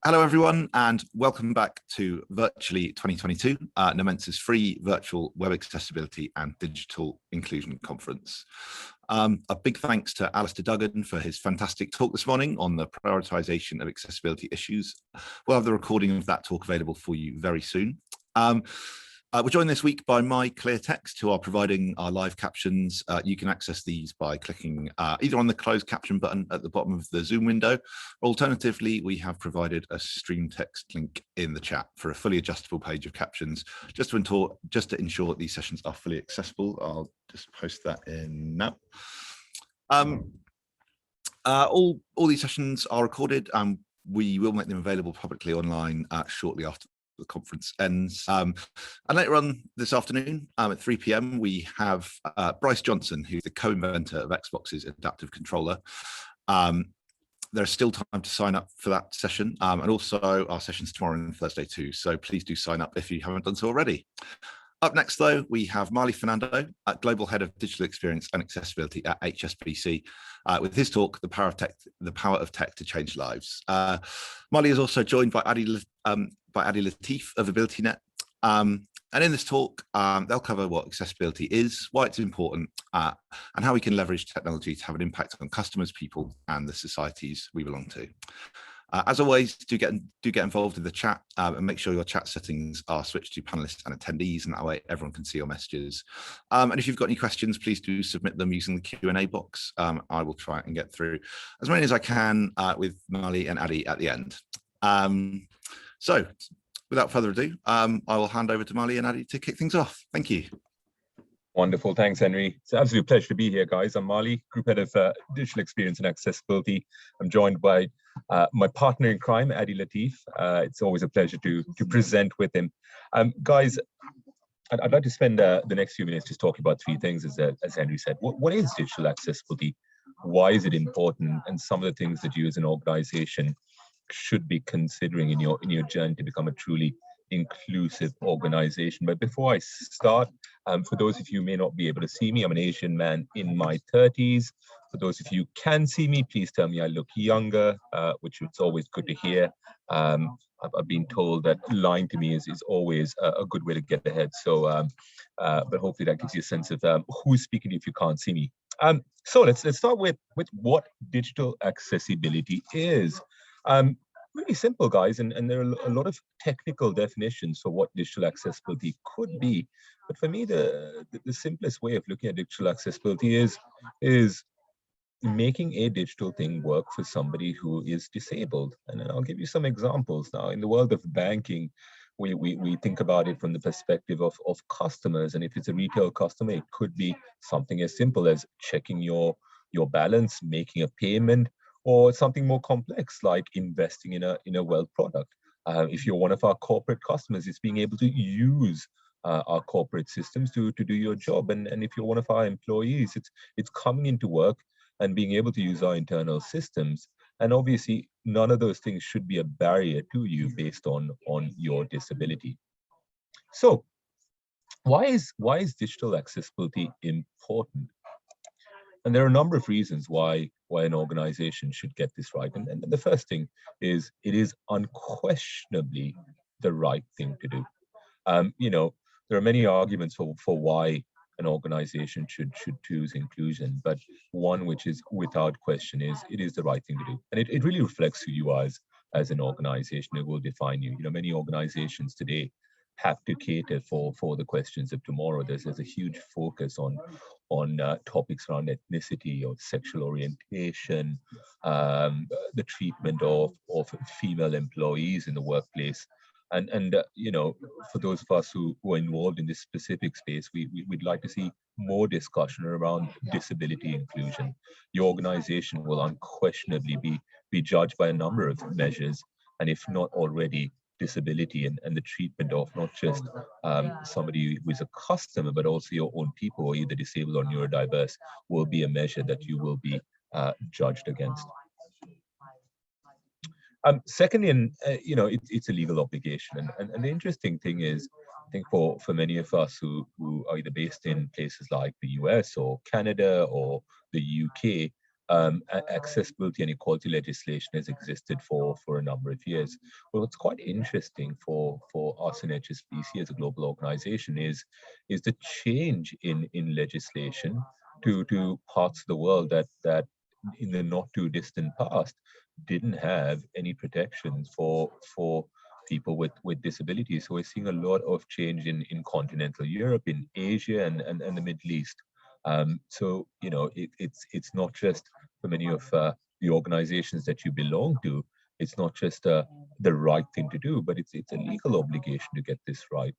Hello, everyone, and welcome back to Virtually 2022, Nomensa's free virtual web accessibility and digital inclusion conference. A big thanks to Alistair Duggan for his fantastic talk this morning on the prioritization of accessibility issues. We'll have the recording of that talk available for you very soon. We're joined this week by MyClearText, who are providing our live captions. You can access these by clicking either on the closed caption button at the bottom of the Zoom window, or alternatively, we have provided a stream text link in the chat for a fully adjustable page of captions, just to ensure these sessions are fully accessible. I'll just post that in now. All these sessions are recorded, and we will make them available publicly online shortly after the conference ends. And later on this afternoon at 3 p.m, we have Bryce Johnson, who's the co-inventor of Xbox's adaptive controller. There's still time to sign up for that session, and also our sessions tomorrow and Thursday too. So please do sign up if you haven't done so already. Up next, though, we have Fernando, Global Head of Digital Experience and Accessibility at HSBC, with his talk, The Power of Tech to Change Lives. Marley is also joined by Adi Latif of AbilityNet. And in this talk, they'll cover what accessibility is, why it's important, and how we can leverage technology to have an impact on customers, people, and the societies we belong to. As always, do get involved in the chat and make sure your chat settings are switched to panelists and attendees, and that way everyone can see your messages. And if you've got any questions, please do submit them using the Q&A box. I will try and get through as many as I can with Marley and Adi at the end. So without further ado, I will hand over to Marley and Adi to kick things off. Thank you. Wonderful. Thanks, Henry. It's an absolute pleasure to be here, guys. I'm Marley, Group Head of Digital Experience and Accessibility. I'm joined by my partner in crime, Adi Latif. It's always a pleasure to present with him. Guys, I'd like to spend the next few minutes just talking about three things, as Henry said. What is digital accessibility? Why is it important? And some of the things that you as an organization should be considering in your journey to become a truly inclusive organization. But before I start, for those of you who may not be able to see me, I'm an Asian man in my 30s. For those of you who can see me, please tell me I look younger, which is always good to hear. I've been told that lying to me is always a good way to get ahead. So, but hopefully that gives you a sense of who's speaking if you can't see me. So let's start with what digital accessibility is. Really simple, guys, and there are a lot of technical definitions for what digital accessibility could be. But for me, the simplest way of looking at digital accessibility is making a digital thing work for somebody who is disabled. And I'll give you some examples now. In the world of banking, we think about it from the perspective of customers. And if it's a retail customer, it could be something as simple as checking your balance, making a payment, or something more complex like investing in a wealth product. If you're one of our corporate customers, it's being able to use our corporate systems to do your job. And if you're one of our employees, it's coming into work and being able to use our internal systems. And obviously, none of those things should be a barrier to you based on your disability. So why is digital accessibility important? And there are a number of reasons why an organization should get this right. And the first thing is it is unquestionably the right thing to do. There are many arguments for why an organization should choose inclusion, but one which is without question is it is the right thing to do. And it really reflects who you are as an organization. It will define you. Many organizations today have to cater for the questions of tomorrow. There's a huge focus on topics around ethnicity or sexual orientation, the treatment of female employees in the workplace. And for those of us who are involved in this specific space, we'd like to see more discussion around disability inclusion. Your organization will unquestionably be judged by a number of measures, and if not already, disability and the treatment of not just somebody who is a customer, but also your own people who are either disabled or neurodiverse will be a measure that you will be judged against. Secondly, it's a legal obligation. And the interesting thing is, I think for many of us who are either based in places like the US or Canada or the UK, accessibility and equality legislation has existed for a number of years. Well, what's quite interesting for us in HSBC as a global organization is the change in legislation to parts of the world that in the not too distant past didn't have any protections for people with disabilities. So we're seeing a lot of change in continental Europe, in Asia, and the Middle East. So you know, it's not just for many of the organizations that you belong to. It's not just the right thing to do, but it's a legal obligation to get this right.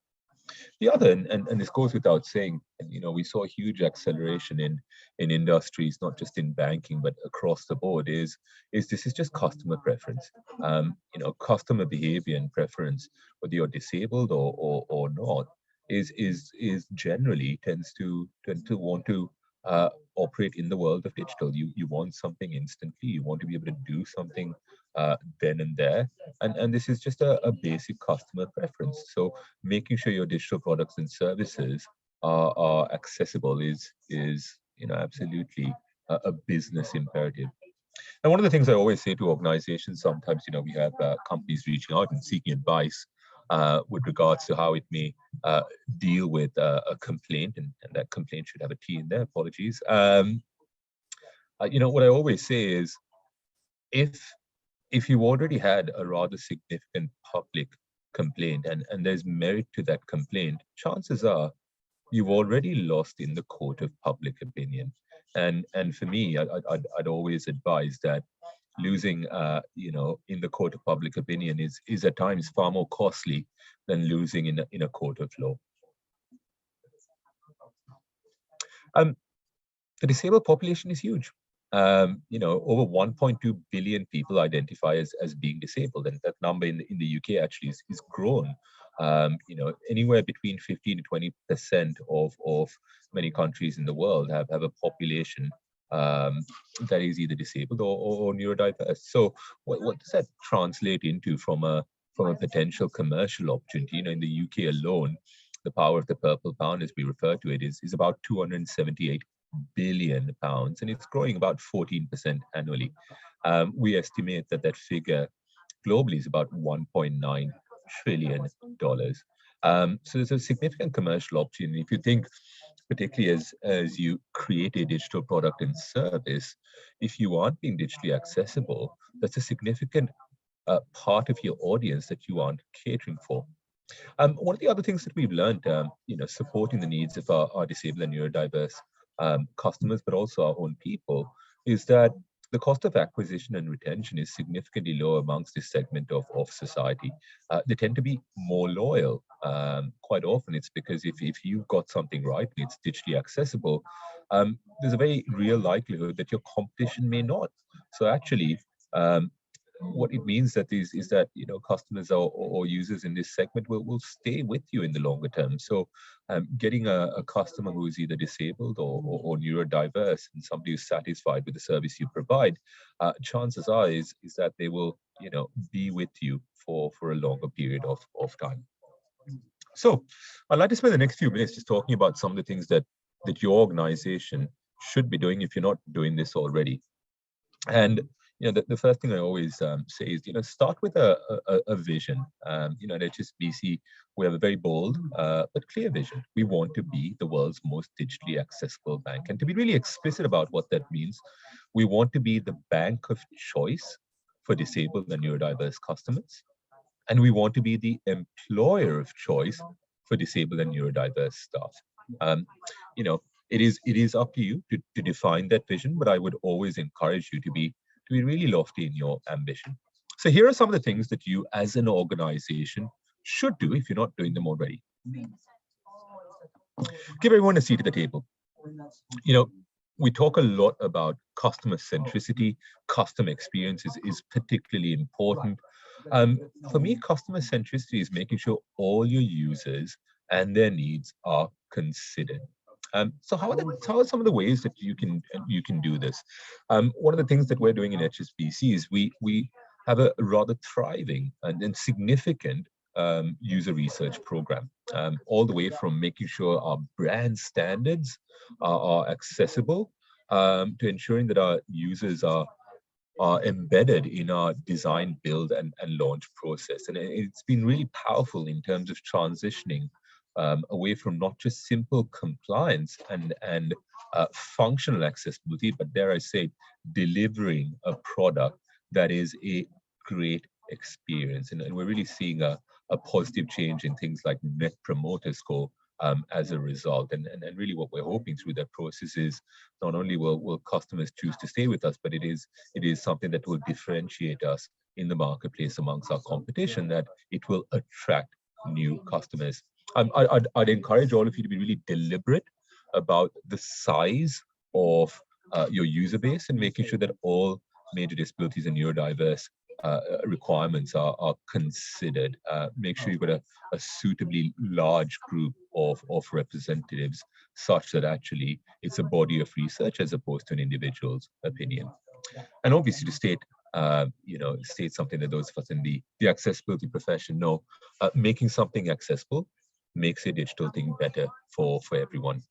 The other, and this goes without saying, you know, we saw a huge acceleration in industries, not just in banking, but across the board, is this is just customer preference. You know, customer behavior and preference, whether you're disabled or not, is generally tends to want to operate in the world of digital. You want something instantly. You want to be able to do something then and there, and this is just a basic customer preference. So making sure your digital products and services are accessible is you know, absolutely a business imperative. And one of the things I always say to organizations, sometimes, you know, we have companies reaching out and seeking advice with regards to how it may deal with a complaint, and that complaint should have a T in there, apologies. You know, what I always say is, if you already had a rather significant public complaint and there's merit to that complaint, chances are you've already lost in the court of public opinion. And for me, I'd always advise that losing, you know, in the court of public opinion is at times far more costly than losing in a court of law. The disabled population is huge. You know, over 1.2 billion people identify as being disabled, and that number in the UK actually is grown. You know, anywhere between 15 to 20% of many countries in the world have a population that is either disabled or neurodiverse. So what does that translate into from a potential commercial opportunity? You know, in the UK alone, the power of the purple pound, as we refer to it, is about 278 billion pounds, and it's growing about 14% annually. We estimate that figure globally is about $1.9 trillion. So there's a significant commercial opportunity. If you think, particularly as you create a digital product and service, if you aren't being digitally accessible, that's a significant part of your audience that you aren't catering for. One of the other things that we've learned, you know, supporting the needs of our disabled and neurodiverse customers, but also our own people, is that the cost of acquisition and retention is significantly lower amongst this segment of society. They tend to be more loyal. Quite often it's because if you've got something right and it's digitally accessible, there's a very real likelihood that your competition may not. So actually, what it means is that, you know, customers or users in this segment will stay with you in the longer term. So getting a customer who is either disabled or neurodiverse, and somebody who's satisfied with the service you provide, chances are is that they will, you know, be with you for a longer period of time. So I'd like to spend the next few minutes just talking about some of the things that your organization should be doing if you're not doing this already. And you know, the first thing I always say is, you know, start with a vision. You know, at HSBC, we have a very bold but clear vision. We want to be the world's most digitally accessible bank. And to be really explicit about what that means, we want to be the bank of choice for disabled and neurodiverse customers. And we want to be the employer of choice for disabled and neurodiverse staff. You know, it is up to you to define that vision, but I would always encourage you to be really lofty in your ambition. So here are some of the things that you as an organization should do if you're not doing them already. Give everyone a seat at the table. You know, we talk a lot about customer centricity. Customer experience is particularly important. For me, customer centricity is making sure all your users and their needs are considered. So how are some of the ways that you can do this? One of the things that we're doing in HSBC is we have a rather thriving and significant user research program, all the way from making sure our brand standards are accessible to ensuring that our users are embedded in our design, build, and launch process. And it's been really powerful in terms of transitioning away from not just simple compliance and functional accessibility, but dare I say, delivering a product that is a great experience. And we're really seeing a positive change in things like Net Promoter Score as a result. And really what we're hoping through that process is not only will customers choose to stay with us, but it is something that will differentiate us in the marketplace amongst our competition, that it will attract new customers. I'd encourage all of you to be really deliberate about the size of your user base and making sure that all major disabilities and neurodiverse requirements are considered. Make sure you've got a suitably large group of representatives, such that actually it's a body of research as opposed to an individual's opinion. And obviously to state state something that those of us in the accessibility profession know, making something accessible makes a digital thing better for everyone.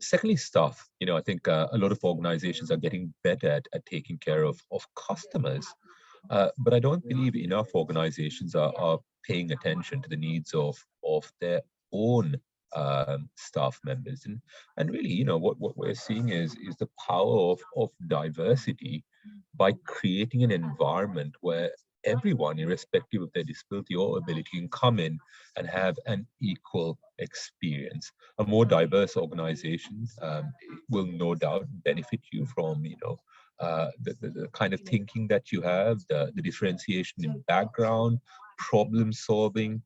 Secondly, staff. I think a lot of organizations are getting better at taking care of customers, but I don't believe enough organizations are paying attention to the needs of their own staff members. And really, what we're seeing is the power of diversity by creating an environment where everyone, irrespective of their disability or ability, can come in and have an equal experience. A more diverse organization will no doubt benefit you from, the kind of thinking that you have, the differentiation in background, problem solving.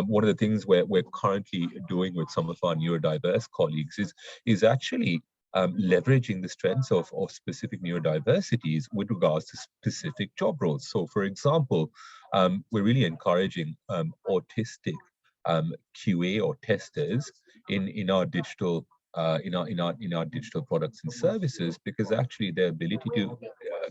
One of the things we're currently doing with some of our neurodiverse colleagues is actually leveraging the strengths of specific neurodiversities with regards to specific job roles. So, for example, we're really encouraging autistic QA or testers in our digital in our digital products and services, because actually their ability to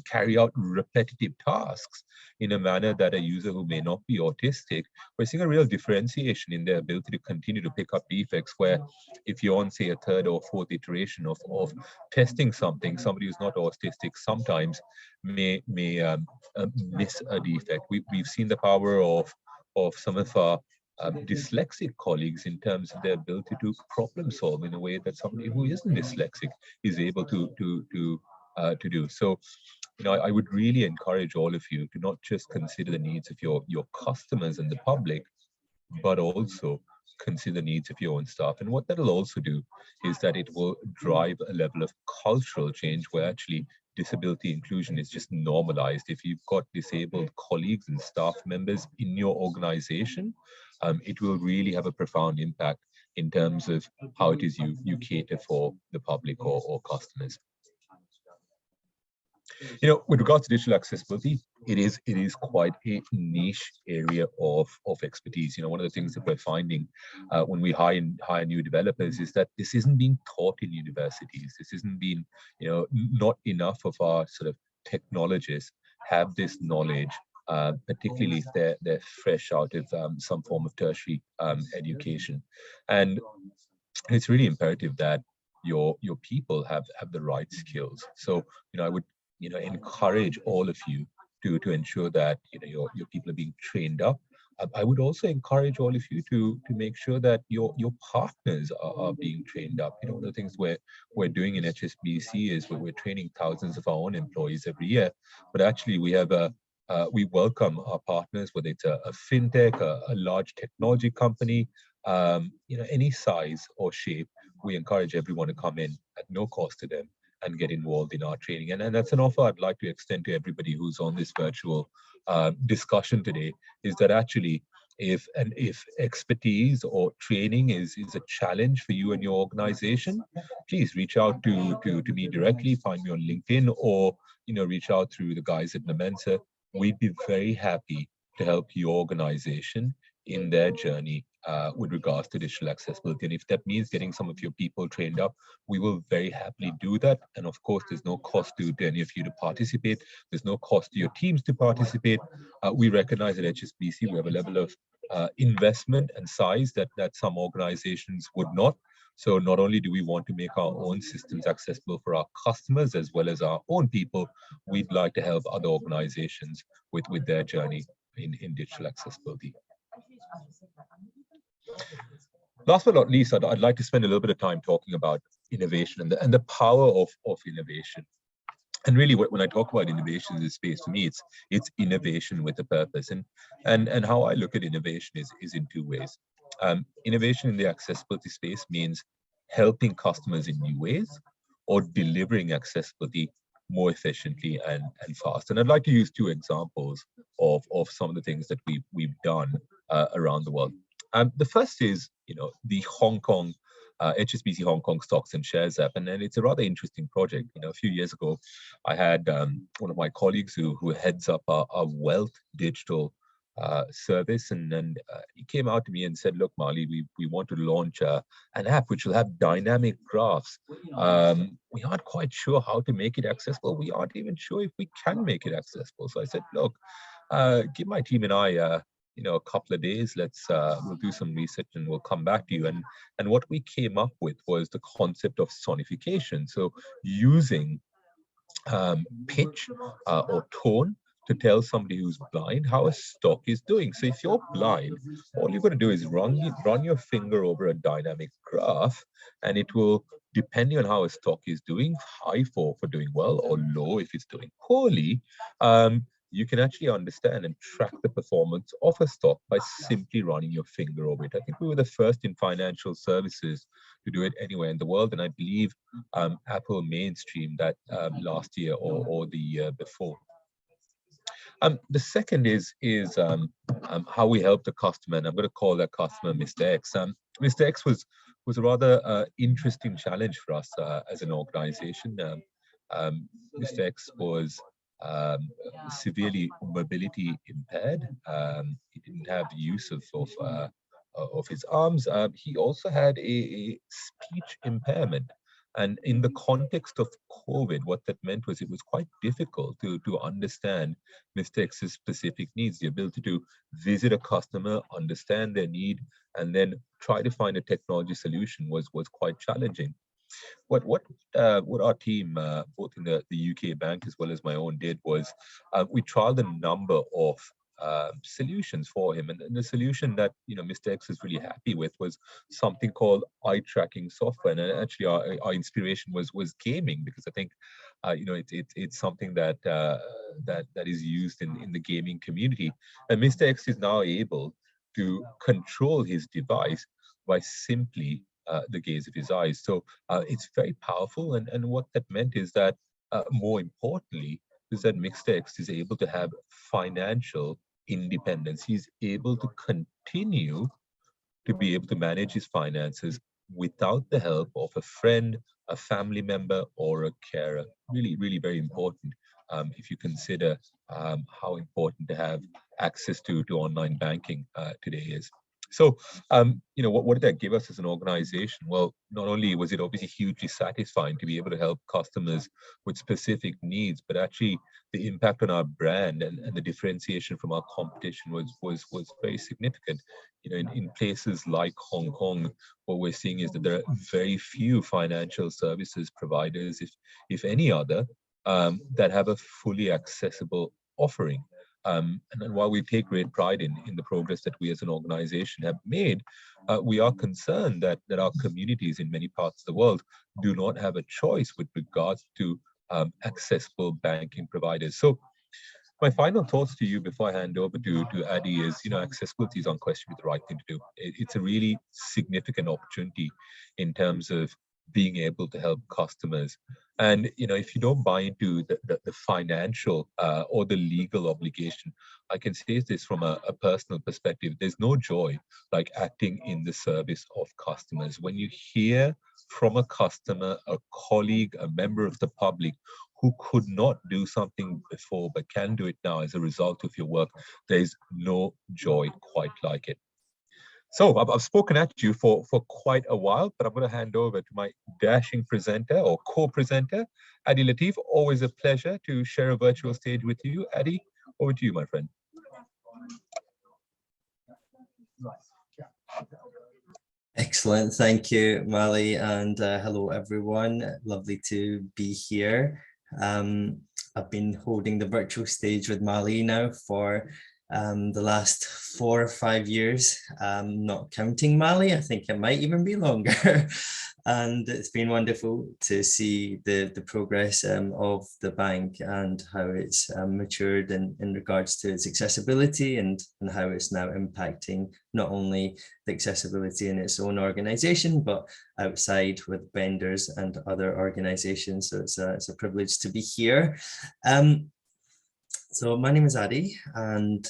carry out repetitive tasks in a manner that a user who may not be autistic, we're seeing a real differentiation in their ability to continue to pick up defects, where if you're on, say, a third or fourth iteration of testing something, somebody who's not autistic sometimes may miss a defect. We've seen the power of some of our dyslexic colleagues in terms of their ability to problem solve in a way that somebody who isn't dyslexic is able to do. So, I would really encourage all of you to not just consider the needs of your customers and the public, but also consider the needs of your own staff. And what that'll also do is that it will drive a level of cultural change where actually disability inclusion is just normalized. If you've got disabled colleagues and staff members in your organization, it will really have a profound impact in terms of how it is you cater for the public or customers. With regards to digital accessibility, it is quite a niche area of expertise. One of the things that we're finding when we hire new developers is that this isn't being taught in universities. This isn't being, not enough of our sort of technologists have this knowledge, particularly if they're fresh out of some form of tertiary education. And it's really imperative that your people have the right skills. So, I would encourage all of you to ensure that your people are being trained up. I would also encourage all of you to make sure that your partners are being trained up. One of the things we're doing in HSBC is we're training thousands of our own employees every year, but actually we welcome our partners, whether it's a fintech, a large technology company, any size or shape. We encourage everyone to come in at no cost to them and get involved in our training. And that's an offer I'd like to extend to everybody who's on this virtual discussion today, is that actually if expertise or training is a challenge for you and your organization, please reach out to me directly, find me on LinkedIn, or reach out through the guys at Nomensa. We'd be very happy to help your organization in their journey with regards to digital accessibility. And if that means getting some of your people trained up, we will very happily do that. And of course, there's no cost to any of you to participate. There's no cost to your teams to participate. We recognize at HSBC we have a level of investment and size that some organizations would not. So not only do we want to make our own systems accessible for our customers as well as our own people, we'd like to help other organizations with their journey in digital accessibility. Last but not least, I'd like to spend a little bit of time talking about innovation and the power of innovation. And really, when I talk about innovation in this space, to me, it's innovation with a purpose. And how I look at innovation is in two ways. Innovation in the accessibility space means helping customers in new ways or delivering accessibility more efficiently and fast. And I'd like to use two examples of some of the things that we've done around the world. The first is, the Hong Kong HSBC Hong Kong Stocks and Shares app, and it's a rather interesting project. A few years ago, I had one of my colleagues who heads up our wealth digital service, and he came out to me and said, "Look, Marley, we want to launch an app which will have dynamic graphs. We aren't quite sure how to make it accessible. We aren't even sure if we can make it accessible." So I said, "Look, give my team and I a couple of days. We'll do some research and we'll come back to you." And what we came up with was the concept of sonification. So using pitch or tone to tell somebody who's blind how a stock is doing. So if you're blind, all you've got to do is run your finger over a dynamic graph, and it will, depending on how a stock is doing, high for doing well or low if it's doing poorly, you can actually understand and track the performance of a stock by simply running your finger over it. I think we were the first in financial services to do it anywhere in the world, and I believe Apple mainstreamed that last year or the year before. The second is how we help the customer, and I'm going to call that customer Mr. X. Mr. X was a rather interesting challenge for us as an organization. Mr. X was severely mobility impaired. He didn't have use of his arms. He also had a speech impairment. And in the context of COVID, what that meant was it was quite difficult to understand Mr. X's specific needs. The ability to visit a customer, understand their need, and then try to find a technology solution was quite challenging. What our team, both in the UK bank as well as my own, did was we trialed a number of solutions for him, and the solution that Mr. X was really happy with was something called eye tracking software. And actually, our inspiration was gaming, because I think it's something that is used in the gaming community. And Mr. X is now able to control his device by simply the gaze of his eyes. So it's very powerful, and what that meant is that more importantly is that Mr. X is able to have financial independence. He's able to continue to be able to manage his finances without the help of a friend, a family member, or a carer. Really, really very important if you consider how important to have access to online banking today is. So, what did that give us as an organization? Well, not only was it obviously hugely satisfying to be able to help customers with specific needs, but actually the impact on our brand and the differentiation from our competition was very significant. In places like Hong Kong, what we're seeing is that there are very few financial services providers, if any other, that have a fully accessible offering. And while we take great pride in the progress that we as an organization have made, we are concerned that our communities in many parts of the world do not have a choice with regards to accessible banking providers. So my final thoughts to you before I hand over to Adi is, accessibility is unquestionably the right thing to do. It's a really significant opportunity in terms of being able to help customers. And if you don't buy into the financial or the legal obligation, I can say this from a personal perspective: there's no joy like acting in the service of customers. When you hear from a customer, a colleague, a member of the public who could not do something before but can do it now as a result of your work, there's no joy quite like it. So I've spoken at you for quite a while, but I'm going to hand over to my dashing presenter or co-presenter, Adi Latif. Always a pleasure to share a virtual stage with you. Adi, over to you, my friend. Excellent. Thank you, Mali, and hello, everyone. Lovely to be here. I've been holding the virtual stage with Mali now for the last 4 or 5 years, not counting Mali. I think it might even be longer. And it's been wonderful to see the progress of the bank and how it's matured in regards to its accessibility and how it's now impacting not only the accessibility in its own organization, but outside with vendors and other organizations. So it's a privilege to be here. So my name is Adi, and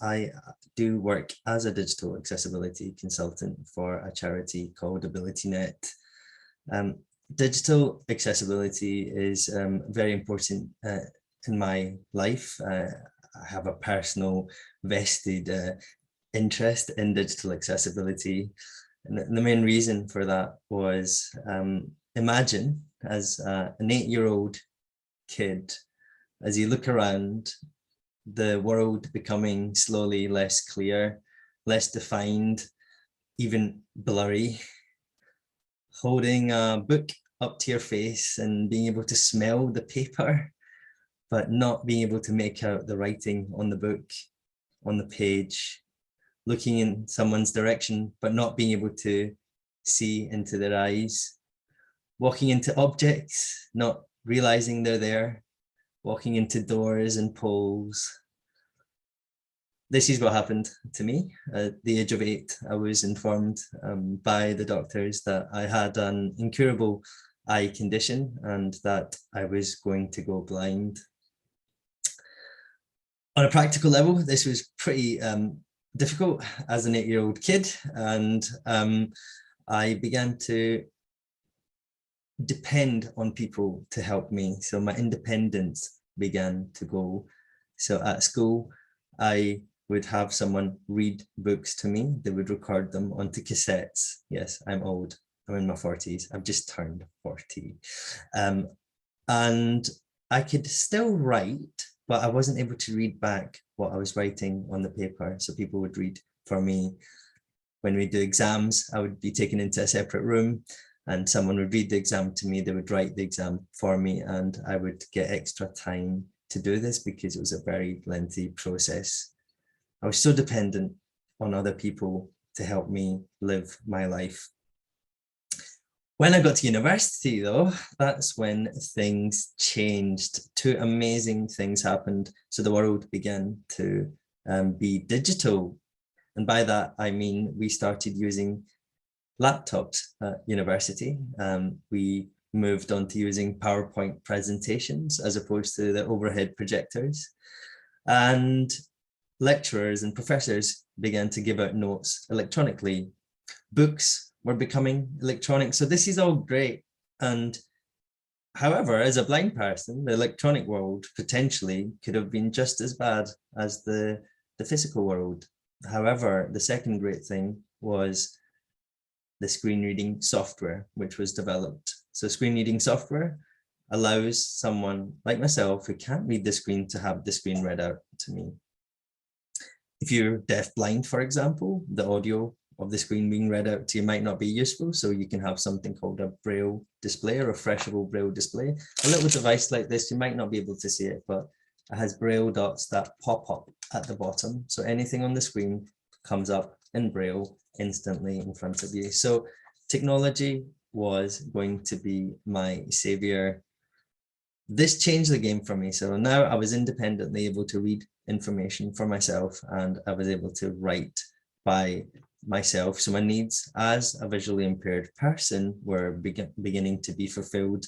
I do work as a digital accessibility consultant for a charity called AbilityNet. Digital accessibility is very important in my life. I have a personal vested interest in digital accessibility. And the main reason for that was imagine as an 8-year-old kid, as you look around, the world becoming slowly less clear, less defined, even blurry, holding a book up to your face and being able to smell the paper, but not being able to make out the writing on the book, on the page, looking in someone's direction, but not being able to see into their eyes, walking into objects, not realizing they're there, walking into doors and poles. This is what happened to me. At the age of 8, I was informed by the doctors that I had an incurable eye condition and that I was going to go blind. On a practical level, this was pretty difficult as an 8-year-old kid, and I began to depend on people to help me. So my independence began to go. So at school, I would have someone read books to me. They would record them onto cassettes. Yes, I'm old. I'm in my 40s. I've just turned 40. And I could still write, but I wasn't able to read back what I was writing on the paper. So people would read for me. When we do exams, I would be taken into a separate room and someone would read the exam to me. They would write the exam for me and I would get extra time to do this because it was a very lengthy process. I was so dependent on other people to help me live my life. When I got to university though, that's when things changed. 2 amazing things happened. So the world began to be digital. And by that, I mean, we started using laptops at university. We moved on to using PowerPoint presentations as opposed to the overhead projectors. And lecturers and professors began to give out notes electronically. Books were becoming electronic. So this is all great. And however, as a blind person, the electronic world potentially could have been just as bad as the physical world. However, the second great thing was the screen reading software, which was developed. So screen reading software allows someone like myself who can't read the screen to have the screen read out to me. If you're deaf-blind, for example, the audio of the screen being read out to you might not be useful. So you can have something called a braille display, a refreshable braille display. A little device like this, you might not be able to see it, but it has braille dots that pop up at the bottom. So anything on the screen comes up in braille instantly in front of you. So technology was going to be my savior. This changed the game for me. So now I was independently able to read information for myself and I was able to write by myself. So my needs as a visually impaired person were beginning to be fulfilled.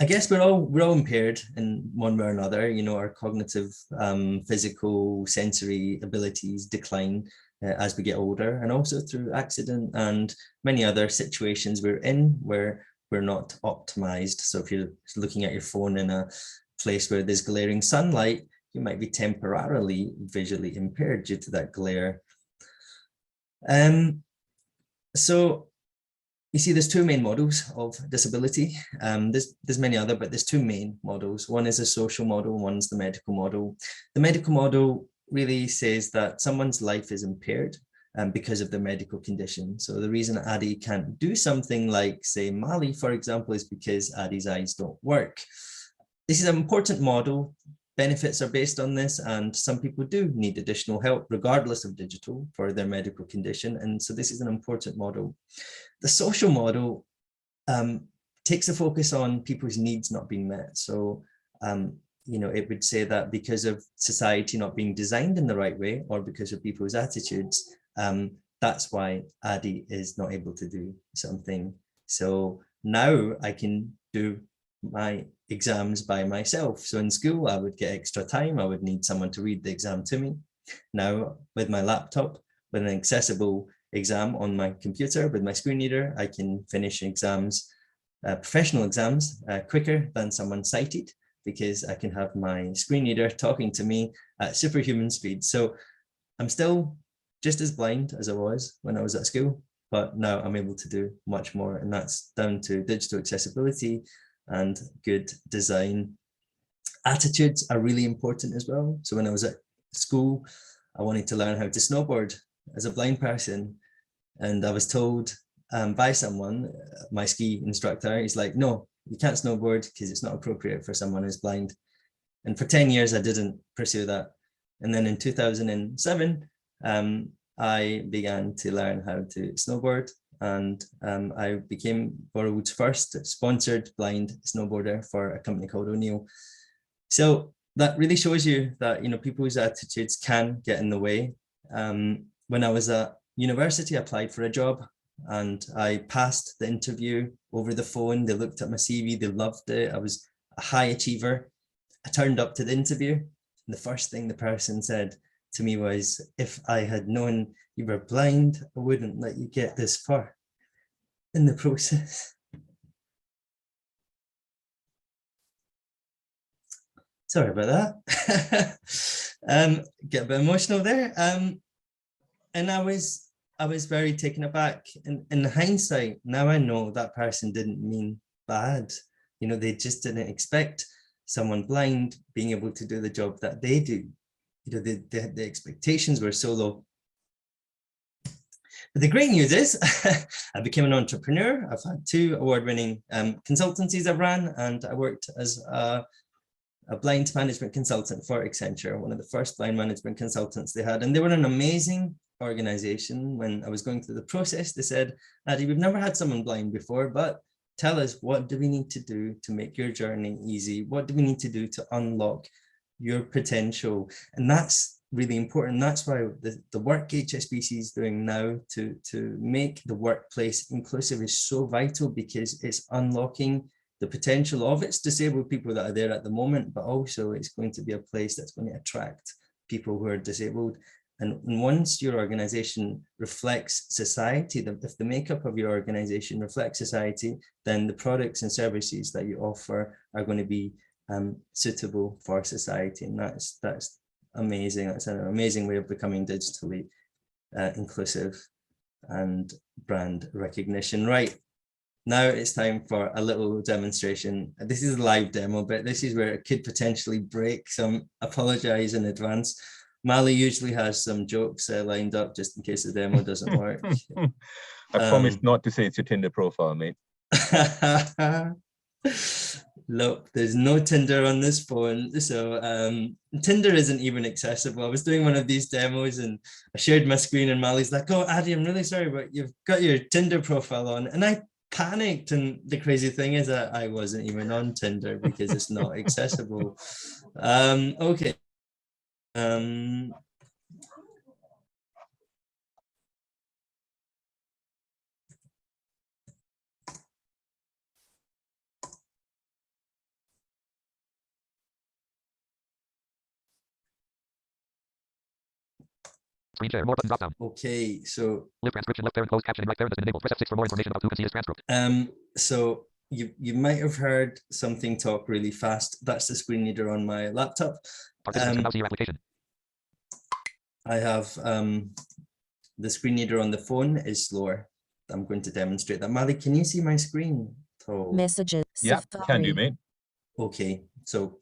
I guess we're all impaired in one way or another. You know, our cognitive, physical, sensory abilities decline as we get older, and also through accident and many other situations we're in where we're not optimized. So if you're looking at your phone in a place where there's glaring sunlight, you might be temporarily visually impaired due to that glare. So you see, there's 2 main models of disability. There's many other, but there's 2 main models. One is a social model, one's the medical model. The medical model really says that someone's life is impaired because of their medical condition. So the reason Addy can't do something like, say, Mali, for example, is because Addy's eyes don't work. This is an important model. Benefits are based on this, and some people do need additional help regardless of digital for their medical condition. And so this is an important model. The social model takes a focus on people's needs not being met. So, you know, it would say that because of society not being designed in the right way, or because of people's attitudes, that's why Addy is not able to do something. So now I can do my exams by myself. So in school, I would get extra time. I would need someone to read the exam to me. Now with my laptop, with an accessible exam on my computer, with my screen reader, I can finish exams, professional exams, quicker than someone sighted, because I can have my screen reader talking to me at superhuman speed. So I'm still just as blind as I was when I was at school, but now I'm able to do much more, and that's down to digital accessibility and good design. Attitudes are really important as well. So when I was at school, I wanted to learn how to snowboard as a blind person, and I was told by someone, my ski instructor, he's like, no, you can't snowboard because it's not appropriate for someone who's blind. And for 10 years, I didn't pursue that. And then in 2007, I began to learn how to snowboard, and I became world's first sponsored blind snowboarder for a company called O'Neill. So that really shows you that, you know, people's attitudes can get in the way. When I was at university, I applied for a job and I passed the interview over the phone. They looked at my CV, they loved it. I was a high achiever. I turned up to the interview, and the first thing the person said to me was, if I had known you were blind, I wouldn't let you get this far in the process. Sorry about that. Get a bit emotional there. And I was very taken aback. In hindsight, now I know that person didn't mean bad. You know, they just didn't expect someone blind being able to do the job that they do. You know, the expectations were so low. But the great news is I became an entrepreneur. I've had 2 award-winning consultancies I've ran, and I worked as a blind management consultant for Accenture, one of the first blind management consultants they had. And they were an amazing organization. When I was going through the process, they said, Addy, we've never had someone blind before, but tell us, what do we need to do to make your journey easy? What do we need to do to unlock your potential? And that's really important. That's why the work HSBC is doing now to make the workplace inclusive is so vital, because it's unlocking the potential of its disabled people that are there at the moment, but also it's going to be a place that's going to attract people who are disabled. And once your organization reflects society, if the makeup of your organization reflects society, then the products and services that you offer are going to be suitable for society. And that's amazing. That's an amazing way of becoming digitally inclusive and brand recognition. Right. Now it's time for a little demonstration. This is a live demo, but this is where it could potentially break, so I apologize in advance. Mali usually has some jokes lined up just in case the demo doesn't work. I promise not to say it's your Tinder profile, mate. Look, there's no Tinder on this phone, so Tinder isn't even accessible. I was doing one of these demos and I shared my screen and Mali's like, oh, Addy, I'm really sorry, but you've got your Tinder profile on. And I panicked, and the crazy thing is that I wasn't even on Tinder because it's not accessible. Okay. Screen share, more button drop down. Okay, so Live transcription left there and closed captioning right there has been enabled. Press F6 for more information about who can see this transcript. So you might have heard something talk really fast. That's the screen reader on my laptop. Participants can now see your application. I have the screen reader on the phone is slower. I'm going to demonstrate that. Mali, can you see my screen? Messages. Yeah, can do, mate. Okay, so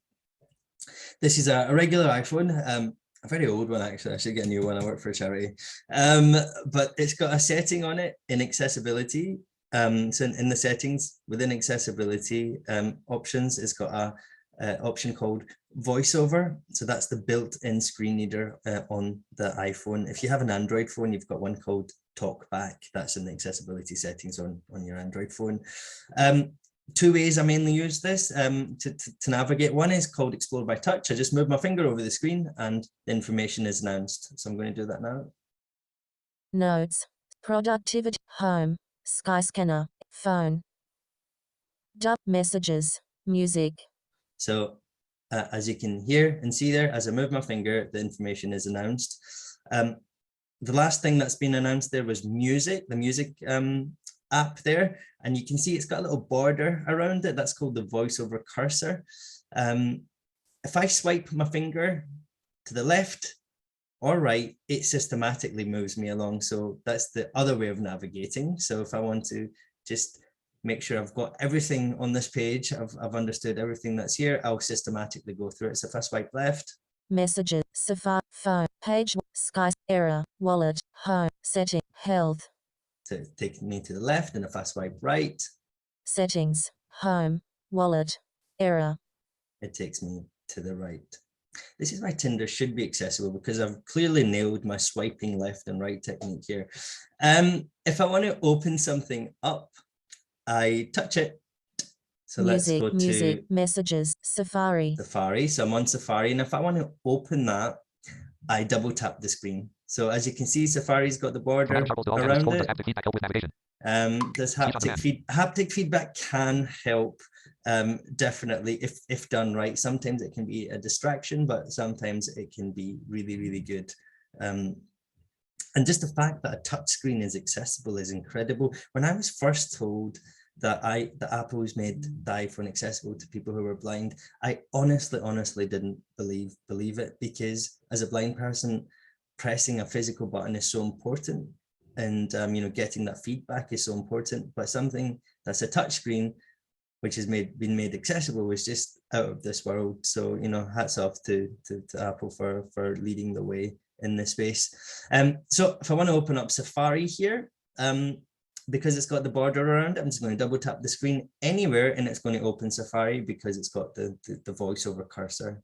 this is a regular iPhone. a very old one, actually. I should get a new one. I work for a charity. But it's got a setting on it in accessibility. So in the settings within accessibility options, it's got a option called voiceover. So that's the built-in screen reader on the iPhone. If you have an Android phone, you've got one called TalkBack. That's in the accessibility settings on your Android phone. Two ways I mainly use this to navigate. One is called Explore by Touch. I just move my finger over the screen and the information is announced. So I'm going to do that now. Notes, productivity, home, Skyscanner, phone, messages, music. So as you can hear and see there, as I move my finger, the information is announced. The last thing that's been announced there was music, the music app there, and you can see it's got a little border around it. That's called the voiceover cursor. If I swipe my finger to the left or right, it systematically moves me along. So that's the other way of navigating. So if I want to just make sure I've got everything on this page, I've understood everything that's here, I'll systematically go through it. So if I swipe left, messages, Safari, phone, page, Sky, error, wallet, home, setting, health. So it's taking me to the left, and if I swipe right, settings, home, wallet, error. It takes me to the right. This is why Tinder should be accessible, because I've clearly nailed my swiping left and right technique here. If I want to open something up, I touch it. So music, let's go music, to messages, Safari. Safari. So I'm on Safari, and if I want to open that, I double tap the screen. So as you can see, Safari's got the border around it. There's haptic feedback can help, definitely, if done right. Sometimes it can be a distraction, but sometimes it can be really, really good. And just the fact that a touch screen is accessible is incredible. When I was first told that Apple's made the iPhone accessible to people who were blind, I honestly didn't believe it, because as a blind person, pressing a physical button is so important, and you know, getting that feedback is so important. But something that's a touch screen, which has been made accessible, was just out of this world. So, you know, hats off to Apple for leading the way in this space. So if I want to open up Safari here, because it's got the border around it, I'm just going to double tap the screen anywhere, and it's going to open Safari because it's got the voiceover cursor.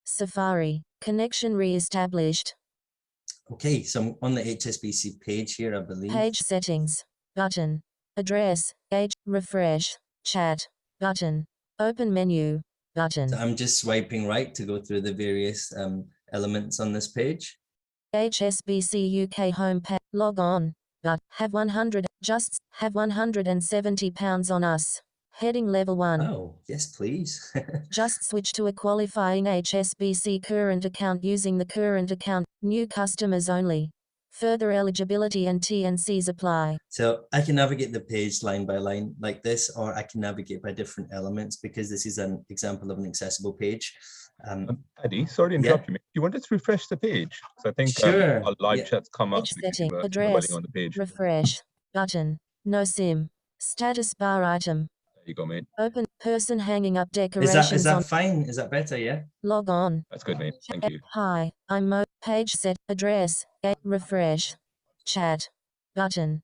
Safari, connection re-established. Okay, so I'm on the HSBC page here, I believe. Page settings, button, address, age, refresh, chat, button, open menu, button. So I'm just swiping right to go through the various elements on this page. HSBC UK home page, log on, but have 100, just have £170 on us. Heading level 1. Oh, yes, please. Just switch to a qualifying HSBC current account using the current account, new customers only. Further eligibility and T&Cs apply. So I can navigate the page line by line like this, or I can navigate by different elements, because this is an example of an accessible page. Eddie, sorry to interrupt you. You want us to refresh the page? So I think sure. our live chats come up. Page setting, address, on the page. refresh, button, no SIM, status bar item. There you go, mate. Open, person hanging up decorations. Is that fine? Is that better? Yeah. Log on. That's good, mate. Thank you. Hi, I'm page set, address, refresh, chat, button,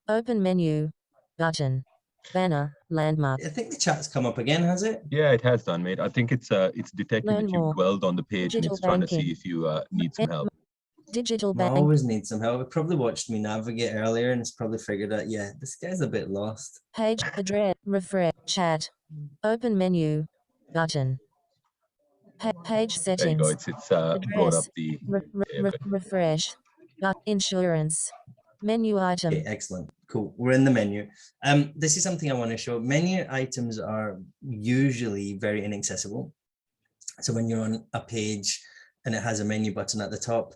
open menu, button, banner, landmark. I think the chat's come up again, has it? Yeah, it has done, mate. I think it's detected Learn that you more. dwelled on the page and Digital it's trying to banking. see if you need some help. Digital I bank. always need some help. It probably watched me navigate earlier, and it's probably figured out, yeah, this guy's a bit lost. Page, address, refresh, chat, open menu, button. Page settings. There you go. It's brought up the refresh, insurance, menu item. Okay, excellent. Cool. We're in the menu. This is something I want to show. Menu items are usually very inaccessible. So when you're on a page and it has a menu button at the top,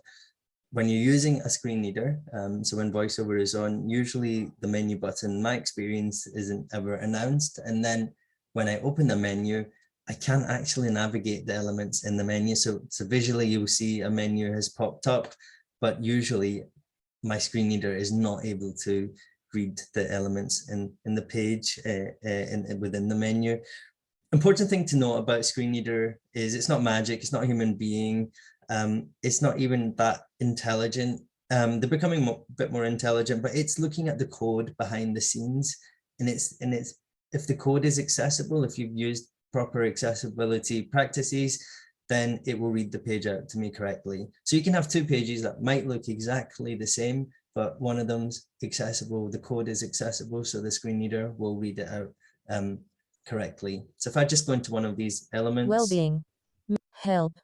when you're using a screen reader, so when VoiceOver is on, usually the menu button, in my experience, isn't ever announced. And then when I open the menu, I can't actually navigate the elements in the menu. So visually you'll see a menu has popped up, but usually my screen reader is not able to read the elements in the page within the menu. important thing to note about Screen Reader is it's not magic. It's not a human being. It's not even that intelligent. They're becoming a bit more intelligent, but it's looking at the code behind the scenes, and it's if the code is accessible, if you've used proper accessibility practices, then it will read the page out to me correctly. So you can have two pages that might look exactly the same, but one of them's accessible, the code is accessible, so the Screen Reader will read it out correctly. So if I just go into one of these elements. Well-being, help,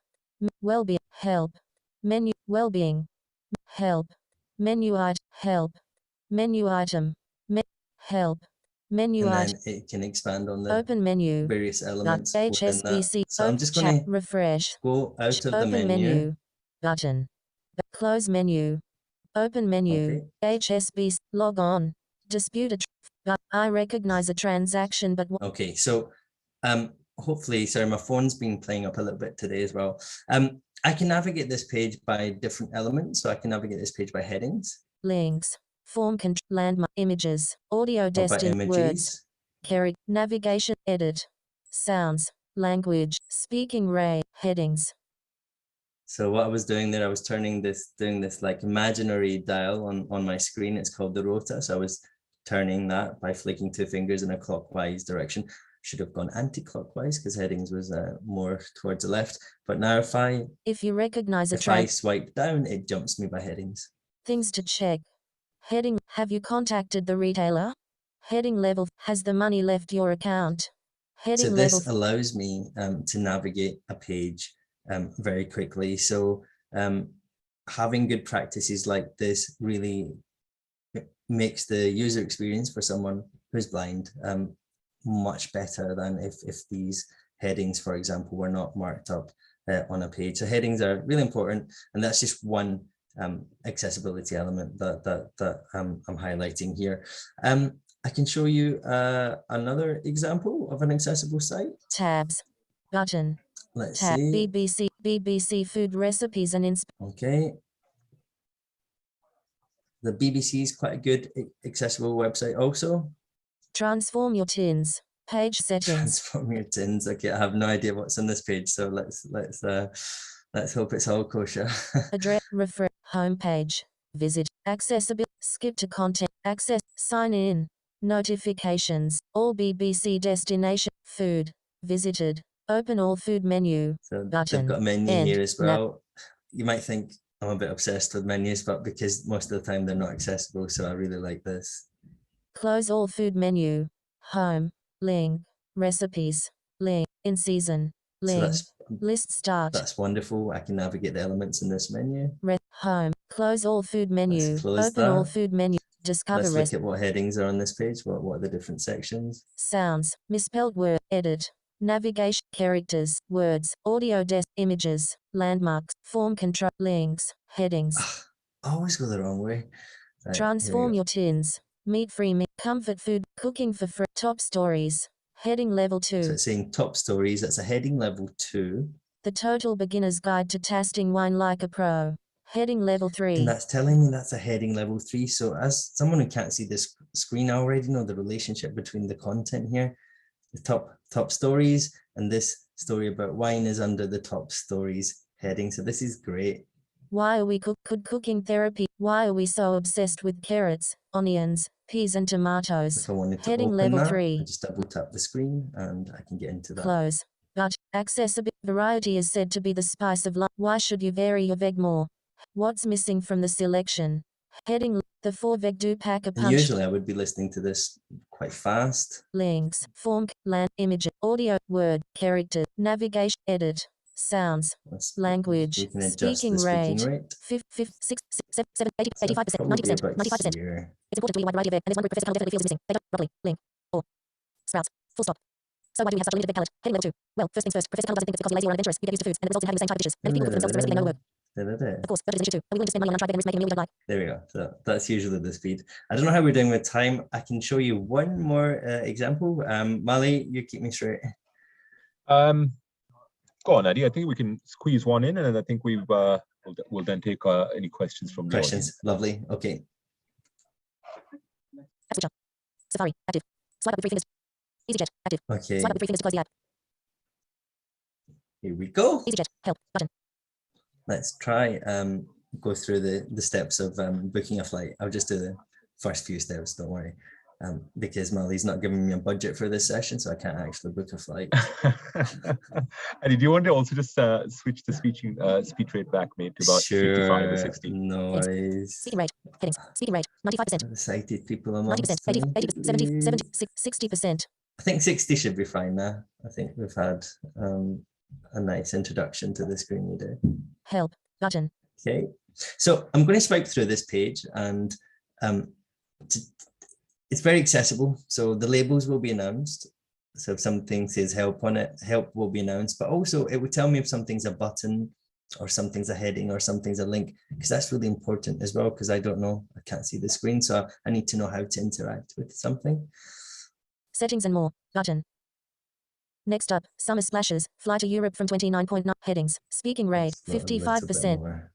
well-being, help, menu, well-being, help, menu item, help, menu item, help, menu And item. then it can expand on the Open menu. various elements within that. HSBC. So I'm just going to refresh. go out of the Open menu. Button. Close menu. Open menu. Okay. HSBC. Log on. Dispute I recognize a transaction, but okay. So hopefully, sorry, my phone's been playing up a little bit today as well. I can navigate this page by different elements. So I can navigate this page by headings. Links. Form control, landmark, images, audio, destination, words, carry, navigation, edit, sounds, language, speaking rate, headings. So what I was doing there, I was doing this like imaginary dial on my screen. It's called the rota. So I was turning that by flicking two fingers in a clockwise direction. Should have gone anti-clockwise because headings was more towards the left. But now if you recognize if I swipe down, it jumps me by headings. Things to check. Heading, have you contacted the retailer? Heading level, has the money left your account? Heading so level. This allows me to navigate a page very quickly. So having good practices like this really makes the user experience for someone who's blind much better than if these headings, for example, were not marked up on a page. So headings are really important, and that's just one accessibility element that I'm highlighting here. I can show you another example of an accessible site. Tabs, button. Let's see. BBC food recipes and okay. The BBC is quite a good accessible website also. Transform your tins. Page settings. Transform your tins. Okay, I have no idea what's on this page, so let's hope it's all kosher. Address, refer, homepage, visit, accessibility, skip to content, access, sign in, notifications, all BBC destination, food, visited, open all food menu, so button. They've got a menu here as well. You might think I'm a bit obsessed with menus, but because most of the time they're not accessible, so I really like this. Close all food menu, home, link, recipes, link, in season, link, so list start. That's wonderful. I can navigate the elements in this menu. Home, close all food menu, open all food menu, discover. Let's look at what headings are on this page. What are the different sections? Sounds, misspelled word, edit, navigation, characters, words, audio, desk, images, landmarks, form control, links, headings. I always go the wrong way. Right, transform your tins, meat-free, comfort food, cooking for free, top stories, heading level 2. So it's saying top stories, that's a heading level 2. The total beginner's guide to tasting wine like a pro, heading level 3. And that's telling me that's a heading level 3. So as someone who can't see this screen, I already know the relationship between the content here. The top stories, and this story about wine is under the top stories heading. So this is great. Why are we cooking therapy? Why are we so obsessed with carrots, onions, peas and tomatoes? If I wanted to heading open level that, 3. I just double tap the screen and I can get into that. Close. But accessibility, variety is said to be the spice of life. Why should you vary your veg more? What's missing from the selection? Heading the 4 veg do pack a punch. And usually I would be listening to this quite fast. Links, form, land, image, audio, word, character, navigation, edit, sounds, language, speaking rate, 85%, 90%, 95%. It's important to read a wide variety of it, and there's one group professor panel definitely feels is missing. They don't properly link or sprouts. Full stop. So why do we have such a limited veg palette? Heading level 2. Well, first things first. Professor panel doesn't think it's because you're lazy or unadventurous. We get used to foods, and it results in having the same type of dishes. Many people cook for themselves the recipe and know the word. Of course, budget is an issue too. Are we willing to spend money on untried vendors making a meal we don't like? There we go. So that's usually the speed. I don't know how we're doing with time. I can show you one more example. Mali, you keep me straight. Go on, Eddie. I think we can squeeze one in, and then I think we'll then take any questions from the audience. Lovely. Okay. Switch on. Safari active. Swipe up with 3 fingers. EasyJet active. Okay. Swipe up with 3 fingers to close the app. here we go. EasyJet, help, button. Let's try go through the steps of booking a flight. I'll just do the first few steps, don't worry. Because Molly's not giving me a budget for this session, so I can't actually book a flight. And did you want to also just switch the speech rate back, mate, to about 55 or 60? No worries. Speaking rate, headings, speaking rate, 95%, The sighted people 90%, amongst 80, them, 80, 70, please. 70, 60%. I think 60 should be fine now. I think we've had a nice introduction to the screen reader. Help, button. Okay, so I'm going to swipe through this page, and it's very accessible. So the labels will be announced. So if something says help on it, help will be announced, but also it will tell me if something's a button or something's a heading or something's a link, because that's really important as well, because I don't know, I can't see the screen. So I need to know how to interact with something. Settings and more, button. Next up, summer splashes, fly to Europe from 29.9, headings, speaking rate, Just a little bit 55%. more.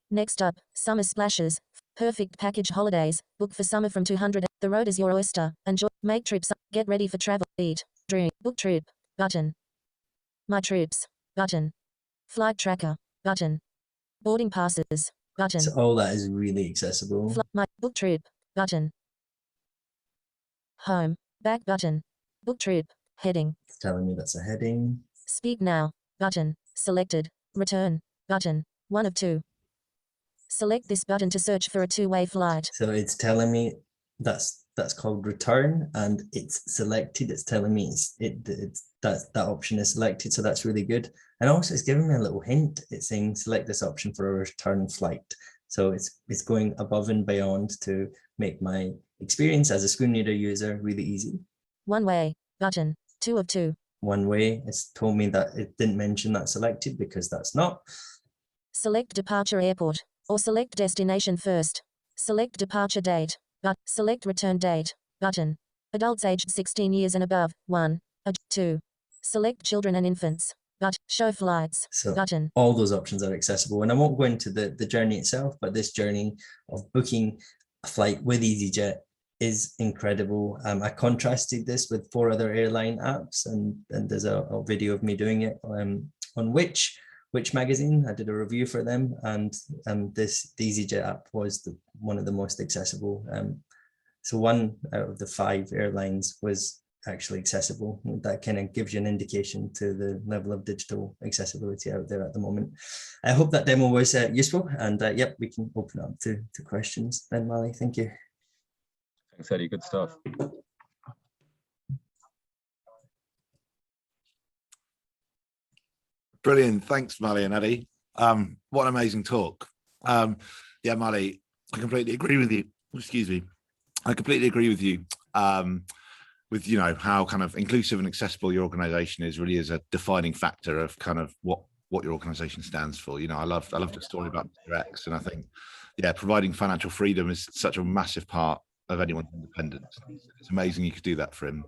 Next up, summer splashes, perfect package holidays, book for summer from 200, the road is your oyster, enjoy, make trips, get ready for travel, eat, dream, book trip, button. My trips, button. Flight tracker, button. Boarding passes, button. So all that is really accessible. My book trip, button. Home, back button. Book trip, heading. It's telling me that's a heading. Speak now, button. Selected, return, button. 1 of 2. Select this button to search for a two-way flight. So it's telling me that's called return, and it's selected. It's telling me that option is selected. So that's really good. And also it's giving me a little hint. It's saying select this option for a return flight. So it's going above and beyond to make my experience as a screen reader user really easy. One way, button. 2 of 2. One way, it's told me that it didn't mention that selected because that's not. Select departure airport, or select destination first. Select departure date, but select return date, button. Adults aged 16 years and above, 1. 2. Select children and infants, but show flights, So button. all those options are accessible. And I won't go into the journey itself, but this journey of booking a flight with EasyJet is incredible. I contrasted this with 4 other airline apps, and there's a video of me doing it on Which magazine. I did a review for them, and the EasyJet app was one of the most accessible. So 1 out of the 5 airlines was actually accessible. That kind of gives you an indication to the level of digital accessibility out there at the moment. I hope that demo was useful, and yep, we can open up to questions then, Molly. Thank you. Thanks, Eddie. Good stuff. Brilliant. Thanks, Molly and Eddie. What an amazing talk. Yeah, Molly, I completely agree with you. Excuse me. I completely agree with you. With, you know, how kind of inclusive and accessible your organization really is a defining factor of kind of what your organization stands for. You know, I loved the story about Mr. X, and I think, yeah, providing financial freedom is such a massive part of anyone's independence. It's amazing you could do that for him.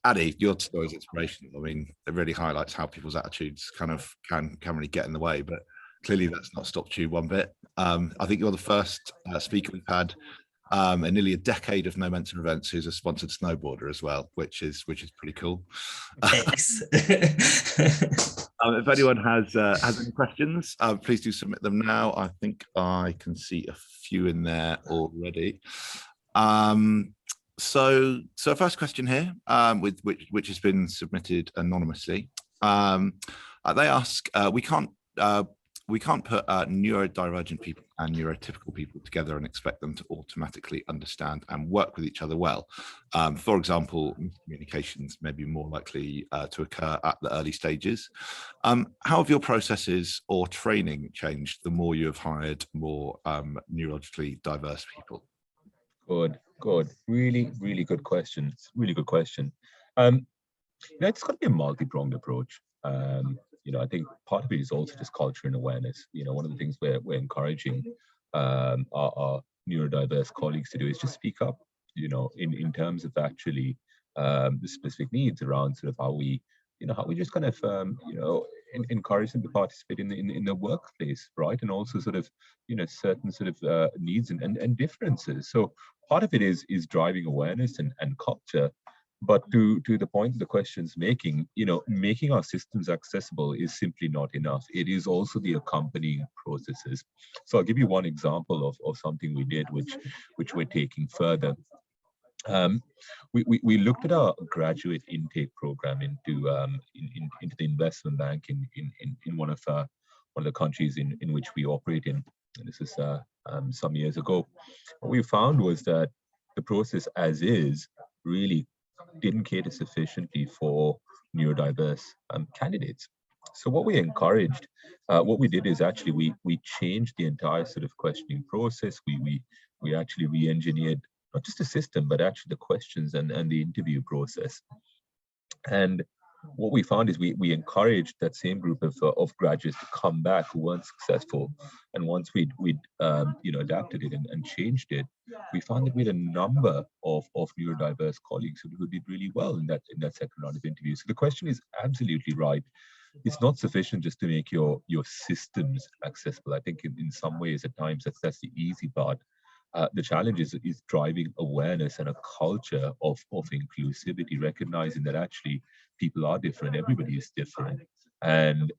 Addy, your story is inspirational. I mean, it really highlights how people's attitudes kind of can really get in the way, but clearly that's not stopped you one bit. I think you're the first speaker we've had in nearly a decade of Nomensa events who's a sponsored snowboarder as well, which is pretty cool. Thanks. If anyone has any questions, please do submit them now. I think I can see a few in there already. So first question here, which has been submitted anonymously. They ask, we can't put neurodivergent people and neurotypical people together and expect them to automatically understand and work with each other well. For example, communications may be more likely to occur at the early stages. How have your processes or training changed the more you have hired more neurologically diverse people? Good. Really good question. Really good question. It's got to be a multi-pronged approach. You know, I think part of it is also just culture and awareness. You know, one of the things we're encouraging our neurodiverse colleagues to do is just speak up, you know, in terms of actually the specific needs around sort of how we just kind of, encourage them to participate in the workplace, right? And also sort of, you know, certain sort of needs and differences. So part of it is driving awareness and culture. But to the point the question's making, making our systems accessible is simply not enough. It is also the accompanying processes. So I'll give you one example of something we did, which we're taking further. We looked at our graduate intake program into the investment bank in one of the countries in which we operate in. And this is some years ago. What we found was that the process as is really didn't cater sufficiently for neurodiverse candidates. So what we encouraged, what we did is actually we changed the entire sort of questioning process. We actually re-engineered not just the system, but actually the questions and the interview process. And what we found is we encouraged that same group of graduates to come back who weren't successful. And once we'd adapted it and changed it, we found that we had a number of neurodiverse colleagues who did really well in that second round of interviews. So the question is absolutely right. It's not sufficient just to make your systems accessible. I think in some ways at times that's the easy part. The challenge is driving awareness and a culture of inclusivity, recognizing that actually people are different, everybody is different, and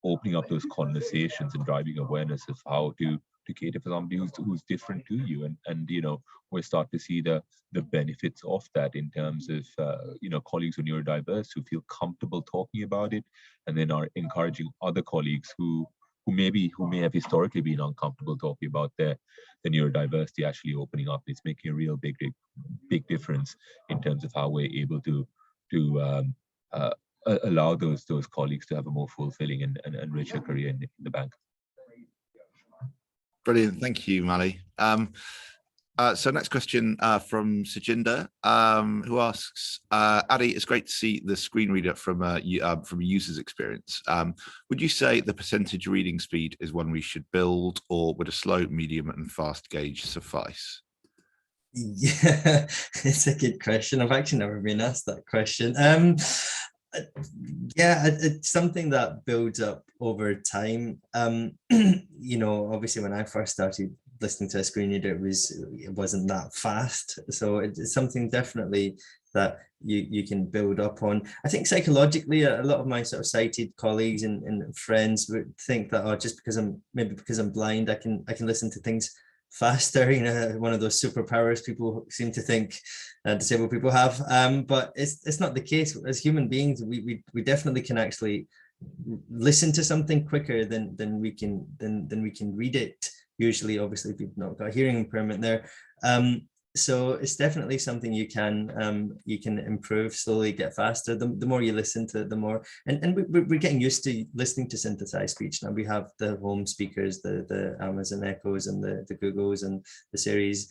opening up those conversations and driving awareness of how to cater for somebody who's different to you, and we start to see the benefits of that in terms of colleagues who are neurodiverse who feel comfortable talking about it, and then are encouraging other colleagues who may have historically been uncomfortable talking about the neurodiversity, actually opening up. It's making a real big difference in terms of how we're able to allow those colleagues to have a more fulfilling and richer career in the bank. Brilliant, thank you, Mali. So next question from Sajinder, who asks, Adi, it's great to see the screen reader from a user's experience. Would you say the percentage reading speed is one we should build, or would a slow, medium and fast gauge suffice? Yeah, it's a good question. I've actually never been asked that question. Yeah, it's something that builds up over time. Obviously when I first started listening to a screen reader, it wasn't that fast. So it's something definitely that you can build up on. I think psychologically, a lot of my sort of sighted colleagues and friends would think that, just because I'm blind, I can listen to things faster, one of those superpowers people seem to think disabled people have, but it's not the case. As human beings, we definitely can actually listen to something quicker than we can read it. Usually, obviously, if you've not got a hearing impairment there. So it's definitely something you can improve, slowly get faster. The more you listen to it, the more, and we're getting used to listening to synthesized speech now. We have the home speakers, the Amazon Echoes and the Googles and the Siris.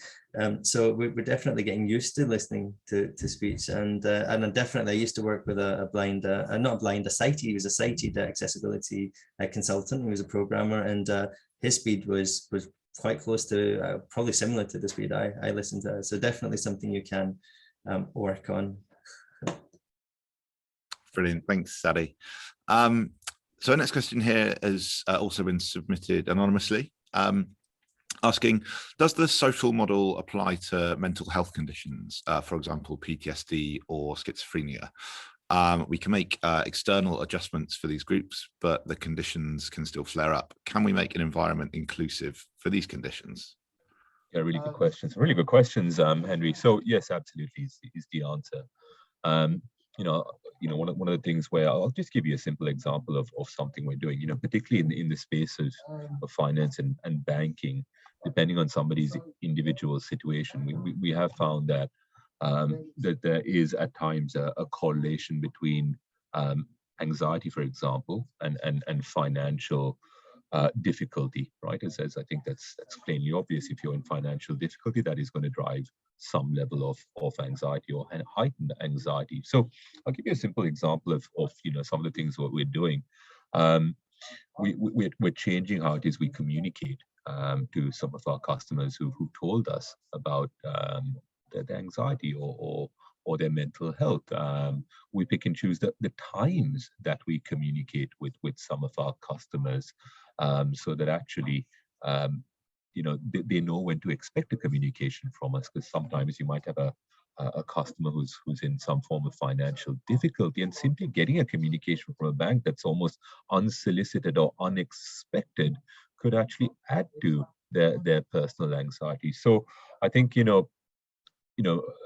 So we're definitely getting used to listening to speech. And definitely, I used to work with a sighted. He was a sighted accessibility consultant. He was a programmer, and his speed was quite close to, probably similar to the speed I listen to. So definitely something you can work on. Brilliant, thanks, Adi. So our next question here has also been submitted anonymously, asking, does the social model apply to mental health conditions, for example, PTSD or schizophrenia? We can make external adjustments for these groups, but the conditions can still flare up. Can we make an environment inclusive for these conditions? Yeah, really good questions. Really good questions, Henry. So yes, absolutely is the answer. One of the things where I'll just give you a simple example of something we're doing, particularly in the space of finance and banking, depending on somebody's individual situation, we have found that that there is at times a correlation between anxiety, for example, and financial difficulty, right? As I think that's plainly obvious. If you're in financial difficulty, that is going to drive some level of anxiety or heightened anxiety. So I'll give you a simple example of some of the things what we're doing. We're changing how it is we communicate to some of our customers who told us about their anxiety or their mental health. We pick and choose the times that we communicate with some of our customers, so that actually they know when to expect a communication from us, because sometimes you might have a customer who's in some form of financial difficulty, and simply getting a communication from a bank that's almost unsolicited or unexpected could actually add to their personal anxiety. So I think,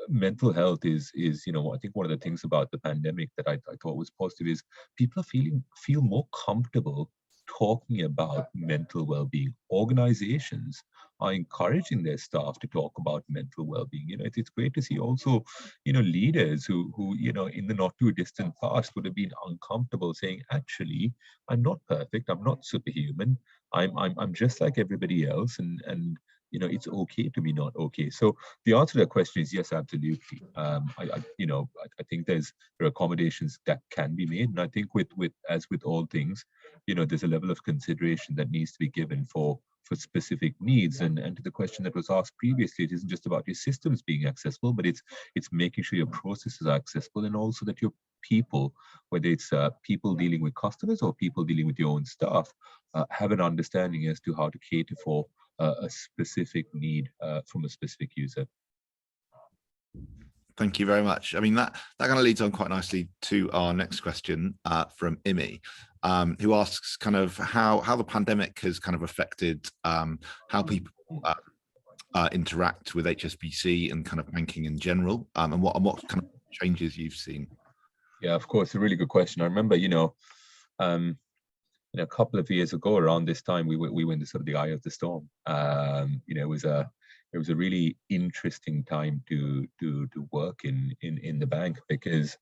mental health is I think one of the things about the pandemic that I thought was positive is people are feel more comfortable talking about mental well-being. Organizations are encouraging their staff to talk about mental well-being. It's great to see also, leaders who in the not too distant past would have been uncomfortable saying, actually, I'm not perfect, I'm not superhuman, I'm just like everybody else, and it's okay to be not okay. So the answer to that question is yes, absolutely. I think there are accommodations that can be made, and I think with as with all things, there's a level of consideration that needs to be given for specific needs. And to the question that was asked previously, it isn't just about your systems being accessible, but it's making sure your processes are accessible, and also that your people, whether it's people dealing with customers or people dealing with your own staff, have an understanding as to how to cater for a specific need from a specific user. Thank you very much. I mean, that kind of leads on quite nicely to our next question from Imi, who asks kind of how the pandemic has kind of affected how people interact with HSBC and kind of banking in general, and what kind of changes you've seen. Yeah, of course, a really good question. I remember, a couple of years ago, around this time, we were in the sort of the eye of the storm. It was a really interesting time to work in the bank, because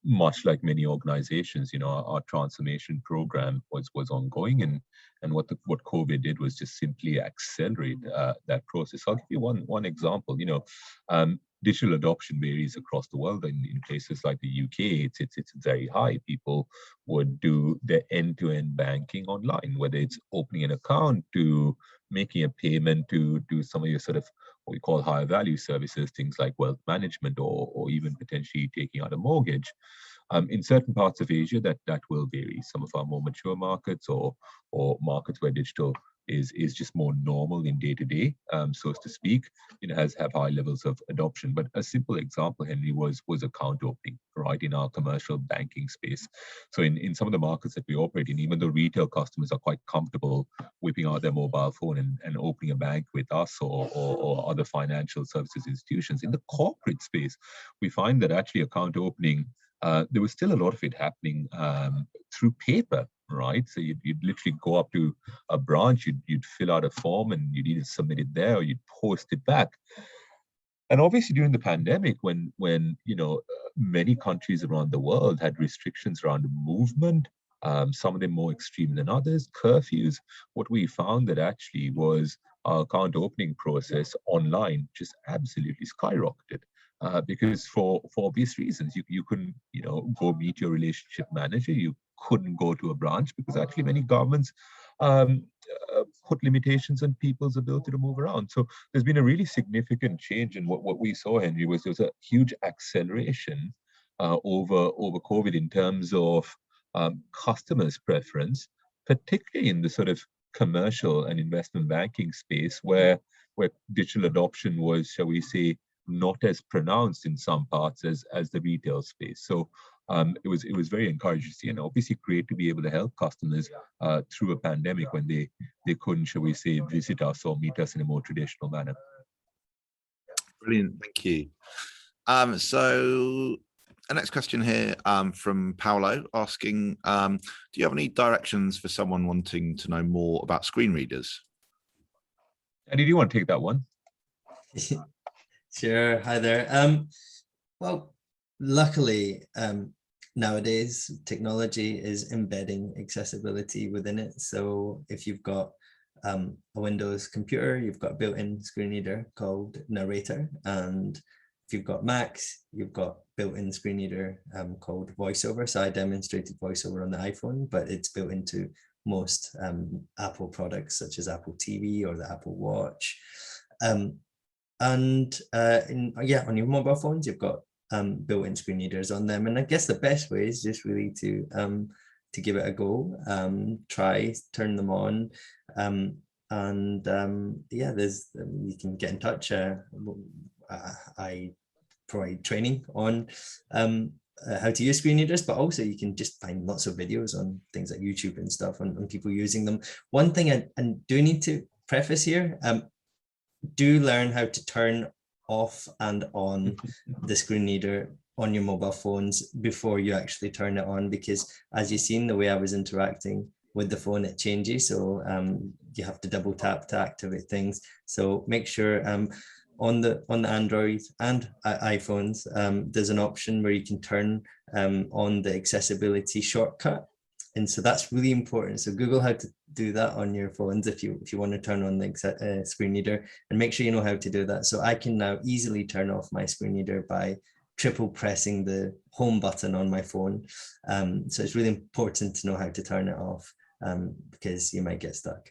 much like many organizations, our transformation program was ongoing, and what COVID did was just simply accelerate that process. I'll give you one example. Digital adoption varies across the world. In places like the UK, it's very high. People would do their end-to-end banking online, whether it's opening an account to making a payment to do some of your sort of what we call higher value services, things like wealth management, or even potentially taking out a mortgage. In certain parts of Asia, that will vary. Some of our more mature markets, or markets where digital is just more normal in day to day, so to speak, have high levels of adoption. But a simple example, Henry, was account opening, right, in our commercial banking space. So in some of the markets that we operate in, even though retail customers are quite comfortable whipping out their mobile phone and opening a bank with us or other financial services institutions, in the corporate space, we find that actually account opening, there was still a lot of it happening through paper, right? So you'd literally go up to a branch, you'd fill out a form, and you'd either submit it there or you'd post it back. And obviously during the pandemic, when many countries around the world had restrictions around movement, some of them more extreme than others, curfews, what we found that actually was our account opening process online just absolutely skyrocketed. Because for obvious reasons, you couldn't go meet your relationship manager, you couldn't go to a branch, because actually many governments put limitations on people's ability to move around. So there's been a really significant change, and what we saw, Henry, was there was a huge acceleration over COVID in terms of customers' preference, particularly in the sort of commercial and investment banking space, where digital adoption was, shall we say, not as pronounced in some parts as the retail space. So it was very encouraging to see, and obviously great to be able to help customers through a pandemic when they couldn't, shall we say, visit us or meet us in a more traditional manner. Brilliant, thank you. So the next question here from Paolo, asking, do you have any directions for someone wanting to know more about screen readers? Andy, do you want to take that one? Sure. Hi there. Well, luckily, nowadays technology is embedding accessibility within it. So if you've got a Windows computer, you've got a built-in screen reader called Narrator, and if you've got Macs, you've got built-in screen reader called VoiceOver. So I demonstrated VoiceOver on the iPhone, but it's built into most Apple products such as Apple TV or the Apple Watch. On your mobile phones, you've got built-in screen readers on them. And I guess the best way is just really to give it a go, turn them on. You can get in touch. I provide training on how to use screen readers, but also you can just find lots of videos on things like YouTube and stuff on people using them. One thing I do need to preface here, do learn how to turn off and on the screen reader on your mobile phones before you actually turn it on, because as you've seen, the way I was interacting with the phone, it changes. So you have to double tap to activate things. So make sure on the Android and iPhones, there's an option where you can turn on the accessibility shortcut. And so that's really important. So Google how to do that on your phones if you want to turn on the screen reader, and make sure you know how to do that. So I can now easily turn off my screen reader by triple pressing the home button on my phone. So it's really important to know how to turn it off, because you might get stuck.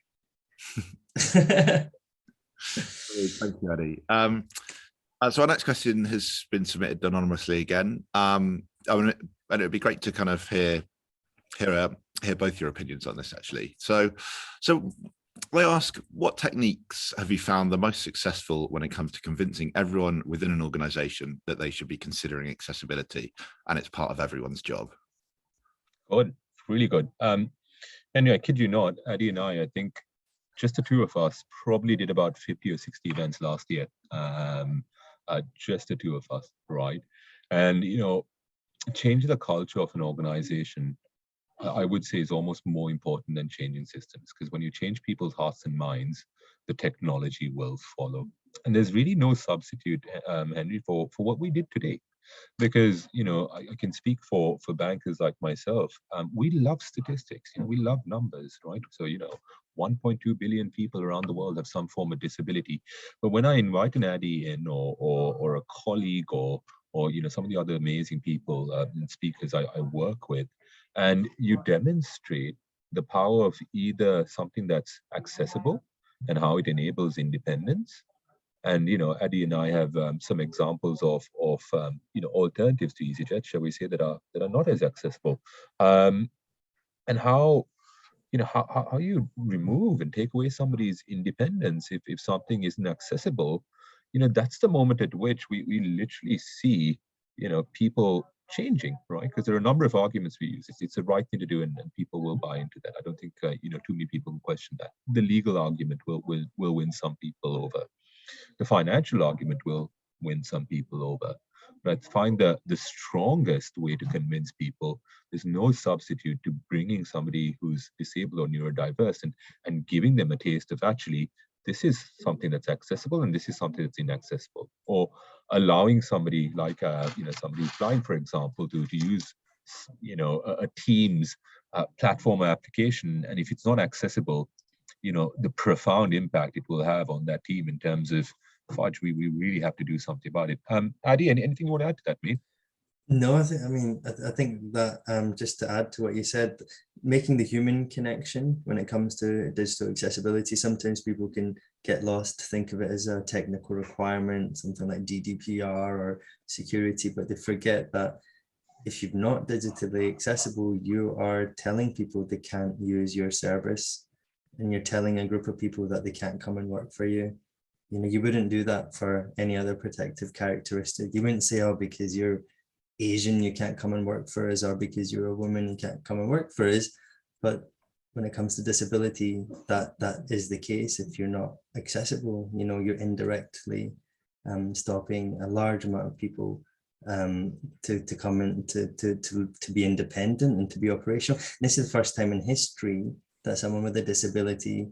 Thank you, Eddie. So our next question has been submitted anonymously again. And it would be great to kind of hear both your opinions on this, actually. So they ask, what techniques have you found the most successful when it comes to convincing everyone within an organization that they should be considering accessibility and it's part of everyone's job? Good, really good. Anyway, I kid you not, Eddie and I think just the two of us probably did about 50 or 60 events last year. Just the two of us, right? And, you know, changing the culture of an organization, I would say, is almost more important than changing systems, because when you change people's hearts and minds, the technology will follow. And there's really no substitute, Henry, for what we did today. Because, you know, I can speak for bankers like myself. We love statistics, you know, we love numbers, right? So, you know, 1.2 billion people around the world have some form of disability. But when I invite an Addy in, or a colleague, or you know, some of the other amazing people and speakers I work with, and you demonstrate the power of either something that's accessible and how it enables independence. And, you know, Eddie and I have some examples of you know, alternatives to EasyJet, shall we say, that are not as accessible. And how, you know, how you remove and take away somebody's independence if something isn't accessible. You know, that's the moment at which we literally see, you know, people changing, right? Because there are a number of arguments we use. It's the right thing to do, and people will buy into that. I don't think you know, too many people will question that. The legal argument will win some people over. The financial argument will win some people over. But I find the strongest way to convince people is no substitute to bringing somebody who's disabled or neurodiverse and giving them a taste of, actually, this is something that's accessible and this is something that's inaccessible. Or allowing somebody like you know, somebody who's blind, for example, to use, you know, a Teams platform or application, and if it's not accessible, you know, the profound impact it will have on that team in terms of, fudge, we really have to do something about it. Addy, anything you want to add to that, mate? No, I think that just to add to what you said, making the human connection when it comes to digital accessibility, sometimes people can get lost, think of it as a technical requirement, something like GDPR or security, but they forget that if you're not digitally accessible, you are telling people they can't use your service, and you're telling a group of people that they can't come and work for you. You know, you wouldn't do that for any other protective characteristic. You wouldn't say, oh, because you're Asian, you can't come and work for us, or because you're a woman, you can't come and work for us. But when it comes to disability, that is the case. If you're not accessible, you know, you're indirectly stopping a large amount of people to come in to be independent and to be operational. And this is the first time in history that someone with a disability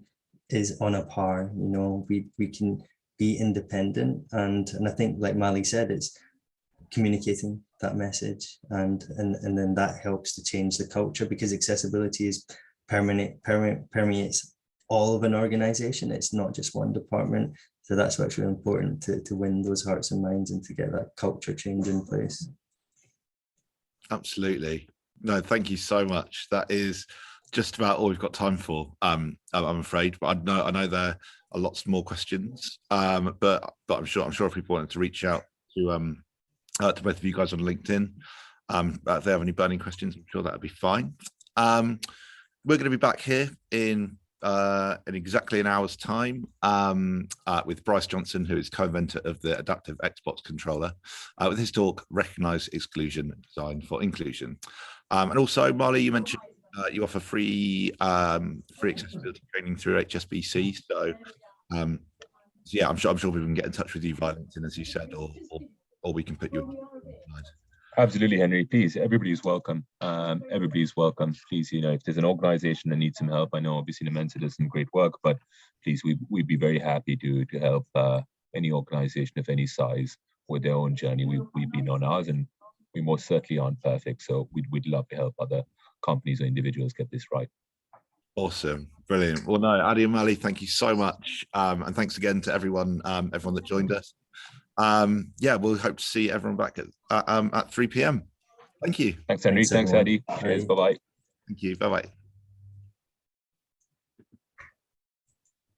is on a par. You know, we can be independent, and I think, like Mali said, it's communicating that message, and then that helps to change the culture, because accessibility is permeates all of an organization. It's not just one department. So that's why it's really important to win those hearts and minds and to get that culture change in place. Absolutely. No, thank you so much. That is just about all we've got time for, I'm afraid, but I know there are lots more questions, but I'm sure if people wanted to reach out to both of you guys on LinkedIn, if they have any burning questions, I'm sure that would be fine. We're going to be back here in in exactly an hour's time with Bryce Johnson, who is co-inventor of the adaptive Xbox controller, with his talk, Recognize Exclusion, Design for Inclusion. And also, Marley, you mentioned you offer free accessibility training through HSBC. So, yeah, I'm sure people can get in touch with you via LinkedIn, as you said, or we can put you in. Absolutely, Henry. Please, everybody's welcome. Everybody's welcome. Please, if there's an organization that needs some help, I know obviously Nomensa does some great work, but please, we'd be very happy to help any organization of any size with their own journey. We've been on ours, and we most certainly aren't perfect. So we'd love to help other companies or individuals get this right. Awesome, brilliant. Well, no, Adi and Mali, thank you so much, and thanks again to everyone that joined us. Yeah, we'll hope to see everyone back at 3 p.m. Thank you. Thanks, Henry. Thanks, Adi. Cheers. Bye-bye. Thank you. Bye-bye.